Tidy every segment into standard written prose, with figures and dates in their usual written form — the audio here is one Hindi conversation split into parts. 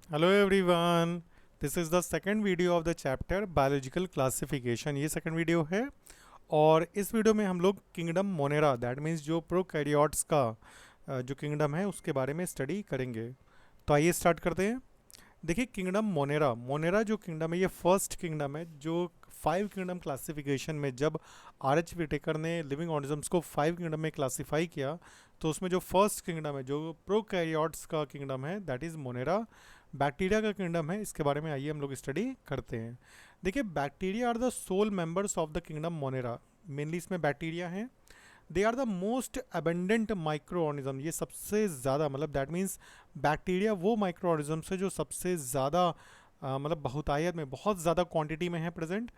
Hello everyone, this is the second video of the chapter biological classification. ये सेकंड वीडियो है और इस वीडियो में हम लोग किंगडम मोनेरा दैट मीन्स जो प्रोकैरियोट्स का जो किंगडम है उसके बारे में स्टडी करेंगे। तो आइए स्टार्ट करते हैं। देखिए, किंगडम मोनेरा मोनेरा जो किंगडम है ये फर्स्ट किंगडम है जो फाइव किंगडम क्लासिफिकेशन में, जब आर एच विटेकर ने लिविंग ऑर्गेनिजम्स को फाइव किंगडम में क्लासीफाई किया तो उसमें जो फर्स्ट किंगडम है जो प्रोकैरियोट्स का किंगडम है दैट इज़ मोनेरा। बैक्टीरिया का किंगडम है, इसके बारे में आइए हम लोग स्टडी करते हैं। देखिए, bacteria are the sole members of the kingdom Monera. Mainly इसमें बैक्टीरिया हैं। They are the most abundant micro organism. ये सबसे ज़्यादा, मतलब दैट मीन्स बैक्टीरिया वो माइक्रो ऑर्गेनिज्म है जो सबसे ज़्यादा मतलब बहुतायत में, बहुत ज़्यादा क्वांटिटी में है present.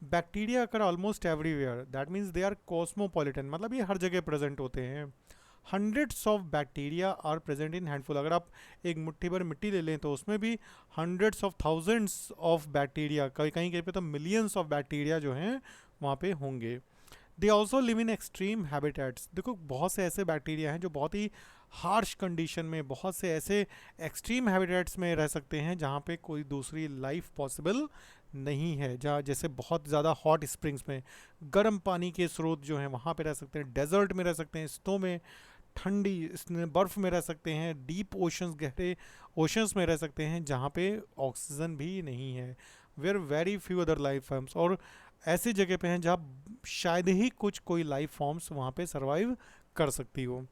Bacteria occur almost everywhere, that means they are cosmopolitan, मतलब ये हर जगह प्रेजेंट होते हैं। Hundreds of bacteria are present in handful. अगर आप एक मुट्ठी भर मिट्टी ले लें तो उसमें भी hundreds of thousands of bacteria, कहीं कहीं कहीं पे तो मिलियंस ऑफ बैक्टीरिया जो हैं वहाँ पे होंगे। They also live in extreme habitats. देखो, बहुत से ऐसे बैक्टीरिया हैं जो बहुत ही हार्श कंडीशन में, बहुत से ऐसे एक्सट्रीम हैबिटेट्स में रह सकते हैं जहाँ पे कोई दूसरी लाइफ पॉसिबल नहीं है। जहाँ जैसे बहुत ज़्यादा हॉट स्प्रिंग्स में गर्म पानी के स्रोत जो हैं वहाँ पे रह सकते हैं, डेजर्ट में रह सकते हैं, स्नो में, ठंडी बर्फ़ में रह सकते हैं, डीप ओशंस, गहरे ओशंस में रह सकते हैं जहाँ पे ऑक्सीजन भी नहीं है। Where very few other life forms, और ऐसी जगह पे हैं जहाँ शायद ही कुछ कोई लाइफ फॉर्म्स वहाँ पे सरवाइव कर सकती हो।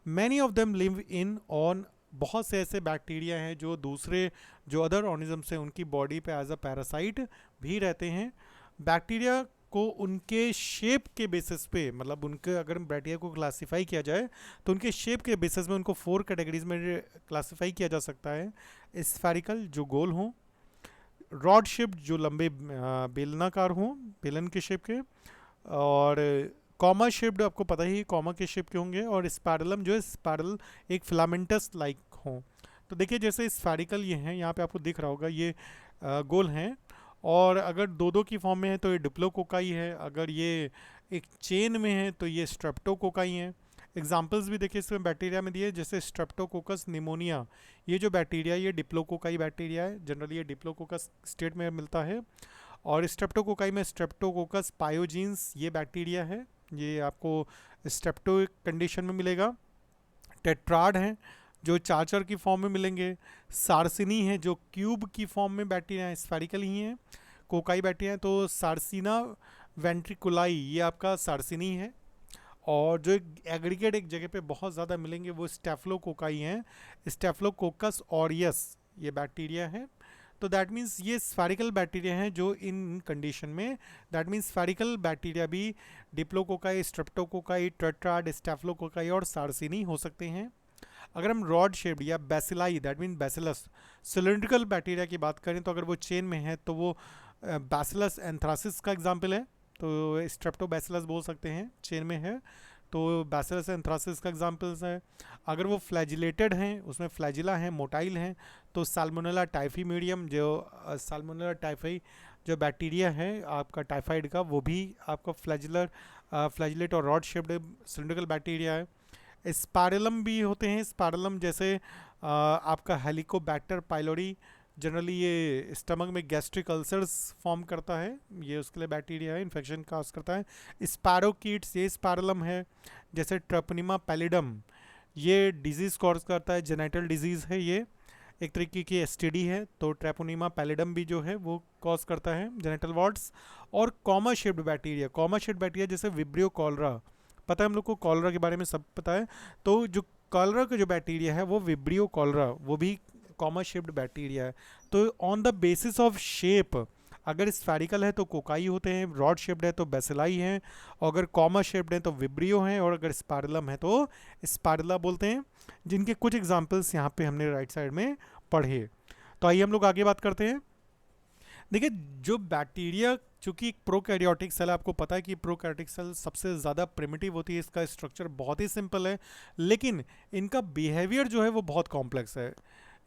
Many of them live in on. बहुत से ऐसे बैक्टीरिया हैं जो दूसरे, जो अदर ऑर्गेनिजम्स हैं उनकी बॉडी पे एज अ पैरासाइट भी रहते हैं। बैक्टीरिया को उनके शेप के बेसिस पे, मतलब उनके, अगर बैक्टीरिया को क्लासीफाई किया जाए तो उनके शेप के बेसिस में उनको फोर कैटेगरीज में क्लासीफाई किया जा सकता है। स्फेरिकल जो गोल हों, रॉड शेप्ड जो लंबे बेलनाकार हों, बेलन के शेप के, और कॉमा शेप्ड, आपको पता ही कॉमा के शेप के होंगे, और स्पाइरलम जो है स्पाइरल एक फिलामेंटस लाइक हों। तो देखिए, जैसे स्फेरिकल ये हैं, यहाँ पे आपको दिख रहा होगा ये गोल हैं, और अगर दो दो की फॉर्म में है तो ये डिप्लोकोकाई है, अगर ये एक चेन में है तो ये स्ट्रेप्टोकोकाई है। एग्जाम्पल्स भी देखिए इसमें बैक्टीरिया में दिए, जैसे स्ट्रेप्टोकोकस निमोनिया, ये जो बैक्टीरिया, ये डिप्लोकोकाई बैक्टीरिया है। जनरली ये डिप्लोकोकस स्टेट में मिलता है। और स्ट्रेप्टोकोकाई में स्ट्रेप्टोकोकस पायोजीन्स ये बैक्टीरिया है, ये आपको स्ट्रेप्टो कंडीशन में मिलेगा। टेट्राड हैं जो चार की फॉर्म में मिलेंगे। सार्सिनी है जो क्यूब की फॉर्म में बैक्टीरिया हैं, स्फेरिकल ही हैं। कोकाई बैक्टीरिया हैं तो सार्सिना वेंट्रिकुलाई, ये आपका सार्सिनी है। और जो एग्रीगेट एक जगह पे बहुत ज़्यादा मिलेंगे वो स्टेफ्लोकोकाई हैं, स्टेफ्लोकोकस ऑरियस ये बैक्टीरिया है। तो दैट मीन्स ये स्फेरिकल बैक्टीरिया हैं जो इन कंडीशन में, दैट मीन्स स्फेरिकल बैक्टीरिया भी डिप्लोकोकाई, स्ट्रेप्टोकोकाई, टेट्राड, स्टेफ्लोकोकाई और सार्सिनी हो सकते हैं। अगर हम रॉड शेप्ड या bacilli, that mean bacillus, cylindrical bacteria की बात करें तो अगर वो चेन में है तो वो बैसिलस एंथ्रासिस का एग्जाम्पल है। तो स्ट्रेप्टोबैसिलस बोल सकते हैं, चेन में है तो बैसिलस एंथ्रासिस का एग्जाम्पल्स है। अगर वो फ्लैजिलेटेड हैं, उसमें फ्लैजिला हैं, मोटाइल हैं, तो साल्मोनेला टाइफी मीडियम, जो साल्मोनेला टाइफी जो बैक्टीरिया है आपका टाइफाइड का, वो भी आपका फ्लैजिलेट और रॉड शेप्ड सिलिंड्रिकल बैक्टीरिया है। स्पाइरलम भी होते हैं, स्पाइरलम जैसे आपका हेलिकोबैक्टर पाइलोरी, जनरली ये स्टमक में गैस्ट्रिक अल्सर्स फॉर्म करता है, ये उसके लिए बैक्टीरिया है, इन्फेक्शन काज करता है। स्पायरोकीट्स ये स्पाइरलम है। जैसे ट्रेपोनिमा पैलिडम, ये डिजीज़ कॉज करता है, जेनेटल डिजीज़ है, ये एक तरीके की एसटीडी है। तो ट्रेपोनिमा पैलिडम भी जो है वो कॉज करता है जेनेटल वार्ड्स। और comma shaped bacteria, comma shaped bacteria जैसे विब्रियो कॉलरा, पता है हम लोग को कॉलरा के बारे में सब पता है। तो जो कॉलरा का जो बैक्टीरिया है वो विब्रियो कॉलरा, वो भी कॉमा शेप्ड बैक्टीरिया है। तो on the basis of shape, अगर स्फेरिकल है तो कोकाई होते हैं, रॉड शेप्ड है तो बेसिलाई हैं, और अगर कॉमा शेप्ड है तो विब्रियो हैं, और अगर स्पाइरलम है तो स्पाइरला बोलते हैं, जिनके कुछ एग्जांपल्स यहाँ पे हमने राइट साइड में पढ़े। तो आइए हम लोग आगे बात करते हैं। देखिए, जो बैक्टीरिया, चूंकि एक प्रोकैरियोटिक सेल, आपको पता है कि प्रोकैरियोटिक सेल सबसे ज़्यादा प्रिमिटिव होती है, इसका स्ट्रक्चर बहुत ही सिंपल है, लेकिन इनका बिहेवियर जो है वो बहुत कॉम्प्लेक्स है।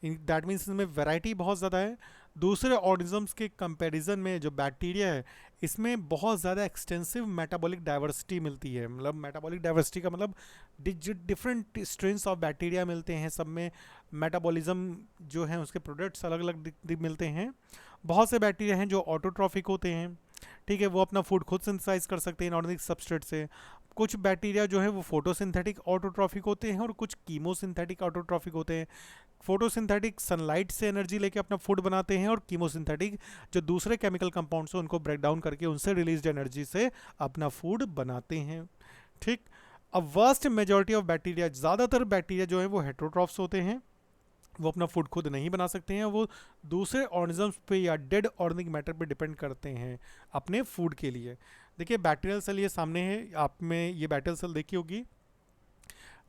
दैट मीन्स इसमें वैरायटी बहुत ज़्यादा है। दूसरे ऑर्गेनिजम्स के कंपैरिजन में जो बैक्टीरिया है इसमें बहुत ज़्यादा एक्सटेंसिव मेटाबॉलिक डाइवर्सिटी मिलती है। मतलब मेटाबॉलिक डाइवर्सिटी का मतलब डिफरेंट स्ट्रेन्स ऑफ बैक्टीरिया मिलते हैं, सब में मेटाबॉलिज्म जो है उसके प्रोडक्ट्स अलग अलग मिलते हैं। बहुत से बैक्टीरिया हैं जो ऑटोट्रॉफिक होते हैं, ठीक है, वो अपना फूड खुद सिंथेसाइज कर सकते हैं इनऑर्गेनिक सबस्ट्रेट से। कुछ बैक्टीरिया जो है वो फोटोसिंथेटिक ऑटोट्रॉफिक होते हैं और कुछ कीमोसिंथेटिक ऑटोट्रॉफिक होते हैं। फोटोसिंथेटिक सनलाइट से एनर्जी लेके अपना फूड बनाते हैं, और कीमोसिंथेटिक जो दूसरे केमिकल कंपाउंड्स हैं उनको ब्रेक डाउन करके उनसे रिलीज्ड एनर्जी से अपना फूड बनाते हैं। ठीक। अब वास्ट मेजॉरिटी ऑफ बैक्टीरिया, ज़्यादातर बैक्टीरिया जो है वो हेट्रोट्रॉफ्स होते हैं, वो अपना फूड खुद नहीं बना सकते हैं, वो दूसरे ऑर्गेनिजम्स पे या डेड ऑर्गेनिक मैटर पे डिपेंड करते हैं अपने फूड के लिए। देखिए बैक्टीरियल सेल ये सामने है, आप में ये बैक्टीरियल सेल देखी होगी,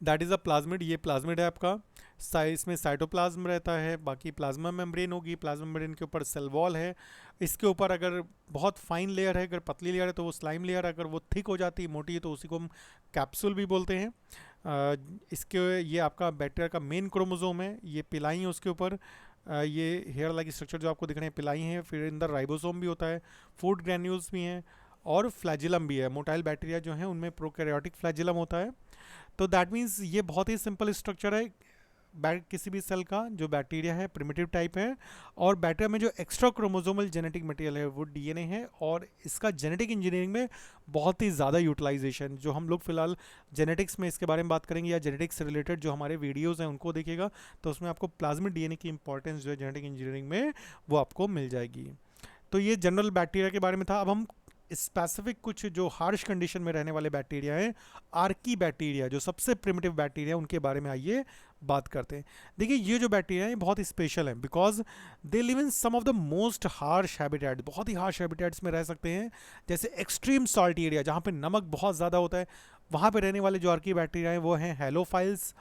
दैट इज़ अ प्लाज्मिड। ये प्लाज्मिड है आपका, इसमें साइटोप्लाज्म रहता है, बाकी प्लाज्मा मेम्ब्रेन होगी, प्लाज्मा मेम्ब्रेन के ऊपर सेल वॉल है, इसके ऊपर अगर बहुत फाइन लेयर है, अगर पतली लेयर है तो वो स्लाइम लेयर, अगर वो थिक हो जाती है, मोटी है, तो उसी को हम कैप्सूल भी बोलते हैं। इसके ये आपका बैक्टीरिया का मेन क्रोमोजोम है, ये पिलाई है उसके ऊपर। ये हेयर लाइक स्ट्रक्चर जो आपको दिख रहे हैं पिलाई हैं, फिर अंदर राइबोसोम भी होता है, फूड ग्रैन्यूल्स भी हैं, और फ्लैजिलम भी है। मोटाइल बैक्टीरिया जो है उनमें प्रोकैरियोटिक फ्लैजिलम होता है। तो दैट मीन्स ये बहुत ही सिंपल स्ट्रक्चर है किसी भी सेल का जो बैक्टीरिया है, प्रिमिटिव टाइप है। और बैक्टीरिया में जो एक्स्ट्रा क्रोमोसोमल जेनेटिक मटेरियल है वो डीएनए है, और इसका जेनेटिक इंजीनियरिंग में बहुत ही ज़्यादा यूटिलाइजेशन, जो हम लोग फिलहाल जेनेटिक्स में इसके बारे में बात करेंगे, या जेनेटिक्स से रिलेटेड जो हमारे वीडियोज़ हैं उनको देखिएगा, तो उसमें आपको प्लाज्मिड डीएनए की इंपॉर्टेंस जो है जेनेटिक इंजीनियरिंग में वो आपको मिल जाएगी। तो ये जनरल बैक्टीरिया के बारे में था। अब हम स्पेसिफिक कुछ जो हार्श कंडीशन में रहने वाले बैक्टीरिया हैं, आर्की बैक्टीरिया जो सबसे प्रिमिटिव बैक्टीरिया, उनके बारे में आइए बात करते हैं। देखिए ये जो बैक्टीरिया है बहुत स्पेशल है, because they live in some of the most harsh habitat, बहुत ही हार्श हैबिटेट्स में रह सकते हैं। जैसे एक्सट्रीम सॉल्ट एरिया जहाँ पे नमक बहुत ज़्यादा होता है, वहाँ पे रहने वाले जो आर्की बैक्टीरिया हैं वो हैं हेलोफाइल्स।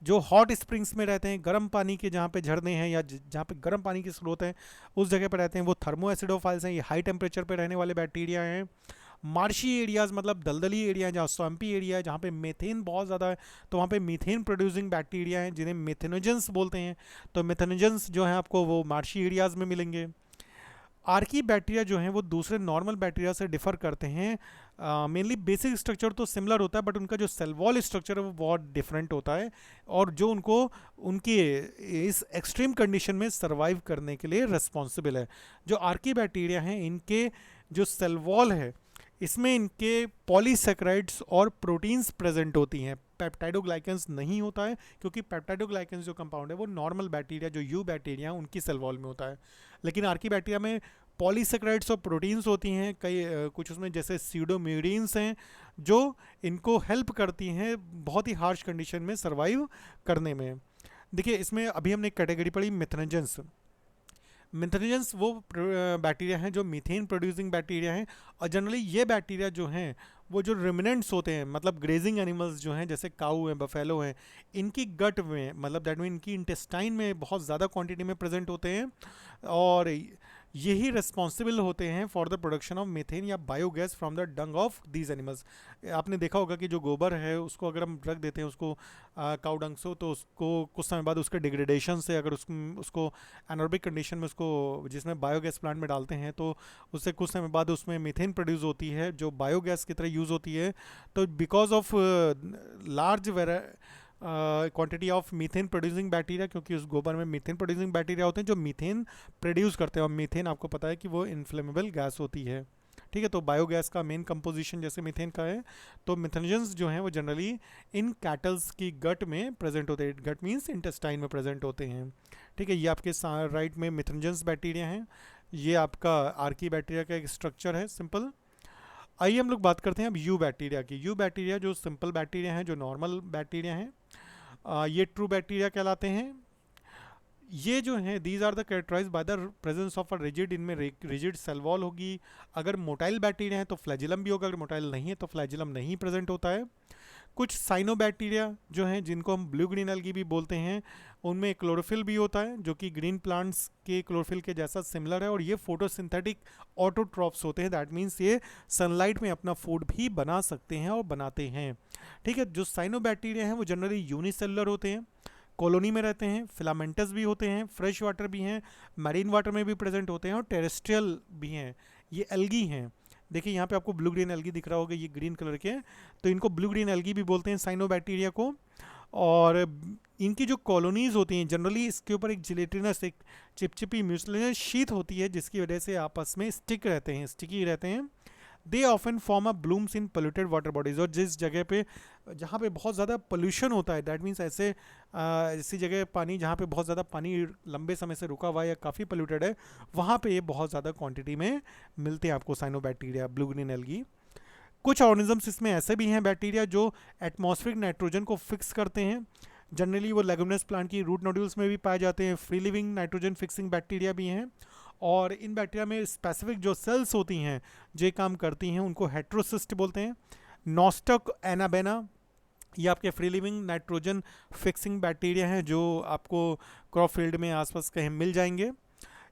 जो हॉट स्प्रिंग्स में रहते हैं, गर्म पानी के जहाँ पे झरने हैं या जहाँ पे गर्म पानी के स्रोत हैं उस जगह पे रहते हैं, वो थर्मो एसिडोफाइल्स हैं। ये हाई टेम्परेचर पे रहने वाले बैक्टीरिया हैं। मार्शी एरियाज मतलब दलदली एरिया है, जहाँ स्वैम्पी एरिया है, जहाँ पे मीथेन बहुत ज़्यादा है, तो वहाँ पे मीथेन प्रोड्यूसिंग बैक्टीरिया हैं जिन्हें मेथेनोजेंस बोलते हैं। तो मेथेनोजेंस जो है आपको वो मार्शी एरियाज में मिलेंगे। आर्की बैक्टीरिया जो हैं वो दूसरे नॉर्मल बैक्टीरिया से डिफर करते हैं। मेनली बेसिक स्ट्रक्चर तो सिमिलर होता है, बट उनका जो सेल वॉल स्ट्रक्चर है वो बहुत डिफरेंट होता है, और जो उनको उनके इस एक्सट्रीम कंडीशन में सर्वाइव करने के लिए रिस्पॉन्सिबल है। जो आर्की बैक्टीरिया हैं इनके जो सेल वॉल है इसमें इनके पॉलीसेक्राइड्स और प्रोटीन्स प्रेजेंट होती हैं, पेप्टाइडोग्लाइकेंस नहीं होता है, क्योंकि पेप्टाइडोग्लाइकेंस जो कंपाउंड है वो नॉर्मल बैक्टीरिया जो यू बैक्टीरिया है उनकी सेल वॉल में होता है। लेकिन आर्की बैक्टीरिया में पॉलीसेक्राइड्स और प्रोटीन्स होती हैं, कई कुछ उसमें जैसे सीडोम्यूरिन्स हैं जो इनको हेल्प करती हैं बहुत ही हार्श कंडीशन में सर्वाइव करने में। देखिए इसमें अभी हमने एक कैटेगरी पढ़ी मिथेनोजेंस। मिथेनोजेंस वो बैक्टीरिया हैं जो मीथेन प्रोड्यूसिंग बैक्टीरिया हैं, और जनरली ये बैक्टीरिया जो हैं वो जो रिमिनेंट्स होते हैं, मतलब ग्रेजिंग एनिमल्स जो हैं जैसे काऊ हैं, बफेलो हैं, इनकी गट में, मतलब दैट मीन इनकी इंटेस्टाइन में बहुत ज़्यादा क्वांटिटी में प्रेजेंट होते हैं, और यही रिस्पॉन्सिबल होते हैं for the production of methane या biogas from the dung of these animals. आपने देखा होगा कि जो गोबर है उसको अगर हम रख देते हैं उसको काउ डंग से, तो उसको कुछ समय बाद उसके डिग्रेडेशन से अगर उसको एनारोबिक कंडीशन में उसको जिसमें बायोगैस प्लांट में डालते हैं तो उससे कुछ समय बाद उसमें मीथेन प्रोड्यूस होती है जो बायोगैस की तरह यूज़ होती है। तो because of large quantity of methane producing bacteria, क्योंकि उस गोबर में मीथेन प्रोड्यूसिंग बैक्टीरिया होते हैं जो मीथेन प्रोड्यूस करते हैं, और मीथेन आपको पता है कि वो इन्फ्लेमेबल गैस होती है, ठीक है। तो बायोगैस का मेन कंपोजिशन जैसे मीथेन का है, तो मिथेनोजेंस जो हैं वो जनरली इन कैटल्स की गट में प्रेजेंट होते हैं, गट मीन्स इंटेस्टाइन में प्रेजेंट होते हैं, ठीक है। ये आपके राइट में मिथेनोजेंस बैक्टीरिया हैं, ये आपका आर्की बैक्टीरिया का एक स्ट्रक्चर है सिंपल। आइए हम लोग बात करते हैं अब यू बैक्टीरिया की। यू बैक्टीरिया जो सिंपल बैक्टीरिया हैं, जो नॉर्मल बैक्टीरिया हैं, ये ट्रू बैक्टीरिया कहलाते हैं। ये जो हैं these are the characterise by the presence of a rigid, इनमें रिजिड सेल वॉल होगी। अगर मोटाइल बैक्टीरिया है तो फ्लैजिलम भी होगा, अगर मोटाइल नहीं है तो फ्लैजिलम नहीं प्रेजेंट होता है। कुछ साइनोबैक्टीरिया जो हैं जिनको हम ब्लू ग्रीन एल्गी भी बोलते हैं, उनमें क्लोरोफिल भी होता है जो कि ग्रीन प्लांट्स के क्लोरोफिल के जैसा सिमिलर है, और ये फोटोसिंथेटिक ऑटोट्रॉप्स होते हैं, दैट मीन्स ये सनलाइट में अपना फूड भी बना सकते हैं और बनाते हैं, ठीक है। जो साइनोबैक्टीरिया हैं वो जनरली यूनिसेलुलर होते हैं, कॉलोनी में रहते हैं, फिलामेंटस भी होते हैं, फ्रेश वाटर भी हैं, मैरीन वाटर में भी प्रेजेंट होते हैं और टेरेस्ट्रियल भी हैं। ये एल्गी हैं। देखिए यहाँ पे आपको ब्लू ग्रीन एल्गी दिख रहा होगा, ये ग्रीन कलर के, तो इनको ब्लू ग्रीन एल्गी भी बोलते हैं साइनोबैक्टीरिया को। और इनकी जो कॉलोनीज होती हैं जनरली इसके ऊपर एक जिलेटिनस, एक चिपचिपी म्यूसिलेनस शीट होती है जिसकी वजह से आपस में स्टिक रहते हैं, स्टिकी रहते हैं। They often form a blooms in polluted water bodies, और जिस जगह पे जहाँ पे बहुत ज़्यादा पोल्यूशन होता है, दैट मीन्स ऐसी जगह पानी जहाँ पे बहुत ज़्यादा पानी लंबे समय से रुका हुआ है या काफ़ी पोल्यूटेड है, वहाँ पे ये बहुत ज़्यादा क्वांटिटी में मिलते हैं आपको साइनोबैक्टीरिया, ब्लू ग्रीन एल्गी। कुछ ऑर्गेनिजम्स इसमें ऐसे भी हैं बैक्टीरिया जो एटमॉस्फेरिक नाइट्रोजन को फिक्स करते हैं। जनरली वो लेगुमिनस प्लांट की रूट नोड्यूल्स में भी पाए जाते हैं। Free living nitrogen fixing bacteria भी हैं, और इन बैक्टीरिया में स्पेसिफिक जो सेल्स होती हैं जो काम करती हैं उनको हेट्रोसिस्ट बोलते हैं। नॉस्टक एनाबेना, ये आपके free living nitrogen fixing bacteria हैं जो आपको क्रॉप फील्ड में आसपास कहीं मिल जाएंगे।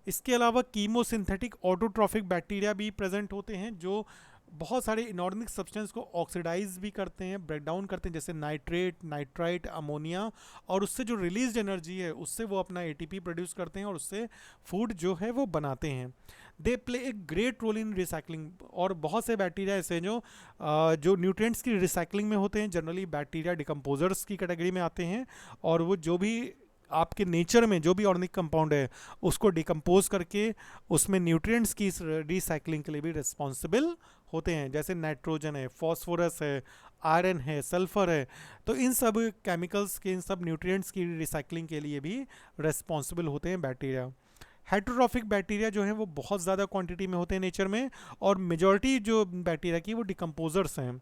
इसके अलावा कीमोसिंथेटिक ऑटोट्रॉफिक बैक्टीरिया भी प्रेजेंट होते हैं जो बहुत सारे इनऑर्गेनिक सब्सटेंस को ऑक्सीडाइज भी करते हैं, ब्रेक डाउन करते हैं, जैसे नाइट्रेट, नाइट्राइट, अमोनिया, और उससे जो रिलीज एनर्जी है उससे वो अपना एटीपी प्रोड्यूस करते हैं और उससे फूड जो है वो बनाते हैं। They play a great role in recycling, और बहुत से बैक्टीरिया ऐसे जो न्यूट्रिएंट्स की रिसाइकलिंग में होते हैं, जनरली बैक्टीरिया डिकम्पोजर्स की कैटेगरी में आते हैं, और वो जो भी आपके नेचर में जो भी ऑर्गेनिक कंपाउंड है उसको डिकम्पोज करके उसमें न्यूट्रिएंट्स की रिसाइकलिंग के लिए भी रिस्पॉन्सिबल होते हैं, जैसे नाइट्रोजन है, फॉस्फोरस है, आयरन है, सल्फर है। तो इन सब केमिकल्स के, इन सब न्यूट्रिएंट्स की रिसाइकलिंग के लिए भी रिस्पॉन्सिबल होते हैं बैक्टीरिया। हेट्रोट्रॉफिक बैक्टीरिया जो है वो बहुत ज़्यादा क्वांटिटी में होते हैं नेचर में, और मेजॉरिटी जो बैक्टीरिया की वो डिकम्पोजर्स हैं।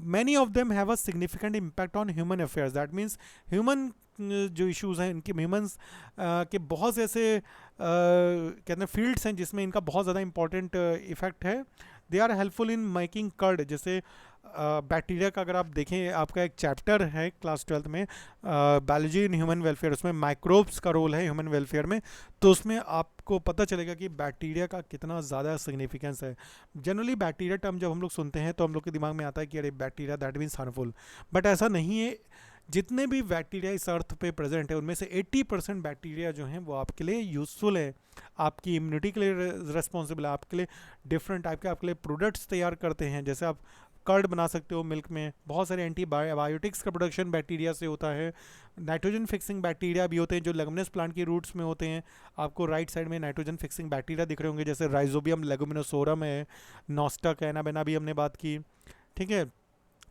Many of them have a significant impact on human affairs, that means human जो इश्यूज़ हैं इनके ह्यूमन्स के बहुत से ऐसे कहते हैं फील्ड्स हैं जिसमें इनका बहुत ज़्यादा इंपॉर्टेंट इफेक्ट है। They are helpful in making curd, जैसे बैक्टीरिया का अगर आप देखें, आपका एक चैप्टर है क्लास 12th में बायोलॉजी इन ह्यूमन वेलफेयर, उसमें माइक्रोब्स का रोल है ह्यूमन वेलफेयर में, तो उसमें आपको पता चलेगा कि बैक्टीरिया का कितना ज़्यादा सिग्निफिकेंस है। जनरली बैक्टीरिया टर्म जब हम लोग सुनते हैं तो हम लोग के दिमाग में आता है कि अरे bacteria that means harmful, but ऐसा नहीं है। जितने भी बैक्टीरिया इस अर्थ पे प्रेजेंट है उनमें से 80% बैक्टीरिया जो हैं वो आपके लिए यूज़फुल है, आपकी इम्यूनिटी के लिए रिस्पॉन्सिबल है, आपके लिए डिफरेंट टाइप के आपके लिए प्रोडक्ट्स तैयार करते हैं। जैसे आप कर्ड बना सकते हो मिल्क में, बहुत सारे एंटीबायोटिक्स का प्रोडक्शन बैक्टीरिया से होता है। नाइट्रोजन फिक्सिंग बैक्टीरिया भी होते हैं जो लेगुमिनस प्लांट की रूट्स में होते हैं। आपको राइट साइड में नाइट्रोजन फिक्सिंग बैक्टीरिया दिख रहे होंगे, जैसे राइजोबियम लेगुमिनोसोरम है, नॉस्टक है, एनाबेना भी हमने बात की, ठीक है,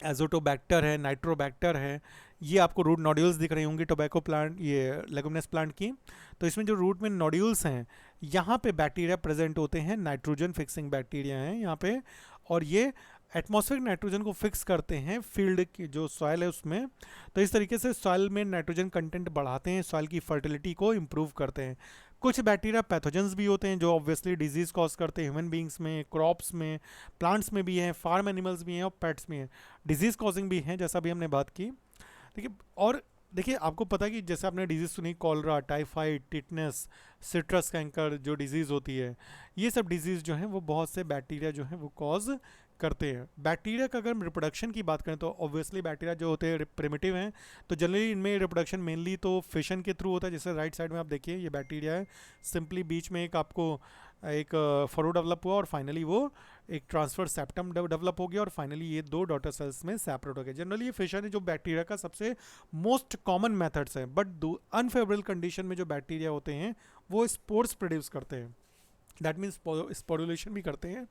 एजोटोबैक्टर है, नाइट्रोबैक्टर है। ये आपको रूट नोड्यूल्स दिख रहे होंगे टोबैको प्लांट, ये लेगुमिनस प्लांट की। तो इसमें जो रूट में नोड्यूल्स हैं यहाँ पे बैक्टीरिया प्रेजेंट होते हैं, नाइट्रोजन फिक्सिंग बैक्टीरिया हैं यहाँ पे, और ये एटमॉस्फेरिक नाइट्रोजन को फिक्स करते हैं फील्ड की जो सॉइल है उसमें। तो इस तरीके से सॉइल में नाइट्रोजन कंटेंट बढ़ाते हैं, सॉइल की फर्टिलिटी को इम्प्रूव करते हैं। कुछ बैक्टीरिया पैथोजेंस भी होते हैं जो ऑब्वियसली डिजीज कॉज करते हैं, ह्यूमन बींग्स में, क्रॉप्स में, प्लांट्स में भी हैं, फार्म एनिमल्स भी हैं और पेट्स भी हैं, डिजीज कॉजिंग भी हैं, जैसा भी हमने बात की। देखिए, और देखिए आपको पता है कि जैसे आपने डिजीज़ सुनी, cholera, typhoid, tetanus, citrus canker जो डिजीज़ होती है, ये सब डिजीज़ जो हैं वो बहुत से बैक्टीरिया जो हैं वो कॉज करते हैं। बैक्टीरिया का अगर हम रिप्रोडक्शन की बात करें तो ऑब्वियसली बैक्टीरिया जो होते हैं प्रिमिटिव हैं, तो जनरली इनमें रिप्रोडक्शन मेनली तो फिशन के थ्रू होता है। जैसे राइट साइड में आप देखिए ये बैक्टीरिया है, सिंपली बीच में एक आपको एक फरो डेवलप हुआ और फाइनली वो एक ट्रांसफर सेप्टम डेवलप हो गया और फाइनली ये दो डॉटर सेल्स में सेपरेट हो गए। जनरली ये फिशन है जो बैक्टीरिया का सबसे मोस्ट कॉमन मेथड्स है, बट अनफेवरेबल कंडीशन में जो बैक्टीरिया होते हैं वो स्पोर्स प्रोड्यूस करते हैं, दैट मीन्स स्पोरुलेशन भी करते हैं,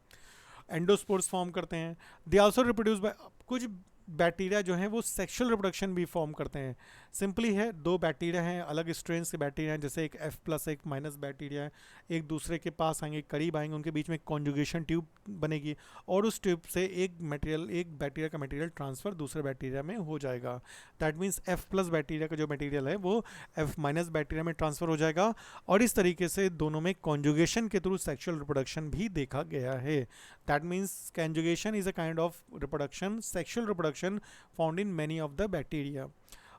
एंडोस्पोर्स फॉर्म करते हैं। दे आल्सो रिप्रोड्यूस बाय, कुछ बैक्टीरिया जो हैं वो सेक्सुअल रिप्रोडक्शन भी फॉर्म करते हैं। सिंपली है, दो बैक्टीरिया हैं, अलग स्ट्रेन्स के बैक्टीरिया हैं, जैसे एक F+ एक माइनस बैक्टीरिया है, एक दूसरे के पास आएंगे, करीब आएंगे, उनके बीच में कॉन्जुगेशन ट्यूब बनेगी और उस ट्यूब से एक बैक्टीरिया का मटेरियल ट्रांसफ़र दूसरे बैक्टीरिया में हो जाएगा। दैट मीन्स F+ बैक्टीरिया का जो मटेरियल है वो F- बैक्टीरिया में ट्रांसफ़र हो जाएगा और इस तरीके से दोनों में कॉन्जुगेशन के थ्रू सेक्शुअल रिप्रोडक्शन भी देखा गया है। That means conjugation is a kind of reproduction, sexual reproduction found in many of the bacteria.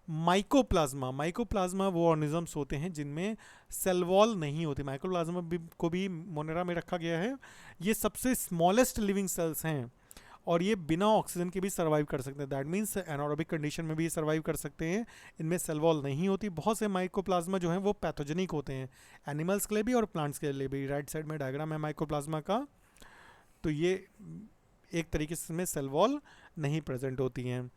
Mycoplasma वो ऑर्गेनिजम्स होते हैं जिनमें सेल वॉल नहीं होती। माइकोप्लाज्मा को भी मोनेरा में रखा गया है। ये सबसे स्मॉलेस्ट लिविंग सेल्स हैं और ये बिना ऑक्सीजन के भी सर्वाइव कर सकते हैं, दैट मीन्स एनारोबिक कंडीशन में भी सर्वाइव कर सकते हैं। इनमें सेल वॉल नहीं होती। बहुत से माइकोप्लाज्मा जो हैं वो पैथोजेनिक होते हैं, एनिमल्स के लिए भी और प्लांट्स के लिए भी। राइट साइड में डायग्राम है माइकोप्लाज्मा का, तो ये एक तरीके से इसमें सेल वॉल नहीं प्रेजेंट होती हैं।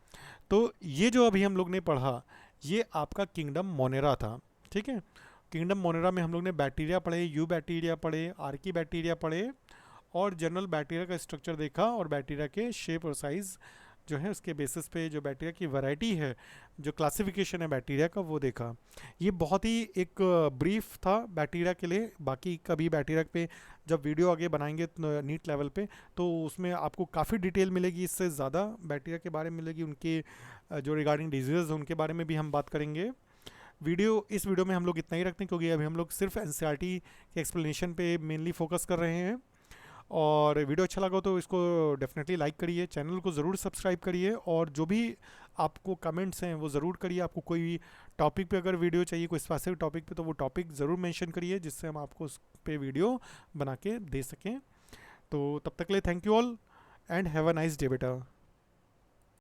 तो ये जो अभी हम लोग ने पढ़ा ये आपका किंगडम मोनेरा था, ठीक है। किंगडम मोनेरा में हम लोग ने बैक्टीरिया पढ़े, यू बैक्टीरिया पढ़े, आर्की बैक्टीरिया पढ़े और जनरल बैक्टीरिया का स्ट्रक्चर देखा और बैक्टीरिया के शेप और साइज़ जो है उसके बेसिस पे जो बैक्टीरिया की वैरायटी है, जो क्लासिफिकेशन है बैक्टीरिया का, वो देखा। ये बहुत ही एक ब्रीफ था बैक्टीरिया के लिए। बाकी कभी बैक्टीरिया पे जब वीडियो आगे बनाएंगे नीट लेवल पे तो उसमें आपको काफ़ी डिटेल मिलेगी, इससे ज़्यादा बैक्टीरिया के बारे में मिलेगी, उनके जो रिगार्डिंग डिजीज़ उनके बारे में भी हम बात करेंगे। इस वीडियो में हम लोग इतना ही रखते हैं क्योंकि अभी हम लोग सिर्फ एनसीईआरटी के एक्सप्लेनेशन पे मेनली फोकस कर रहे हैं। और वीडियो अच्छा लगा तो इसको डेफिनेटली लाइक करिए, चैनल को ज़रूर सब्सक्राइब करिए और जो भी आपको कमेंट्स हैं वो ज़रूर करिए। आपको कोई टॉपिक पे अगर वीडियो चाहिए, कोई स्पेसिफिक टॉपिक पे, तो वो टॉपिक ज़रूर मेंशन करिए जिससे हम आपको उस पे वीडियो बना के दे सकें। तो तब तक के लिए thank you all and have a nice day बेटा।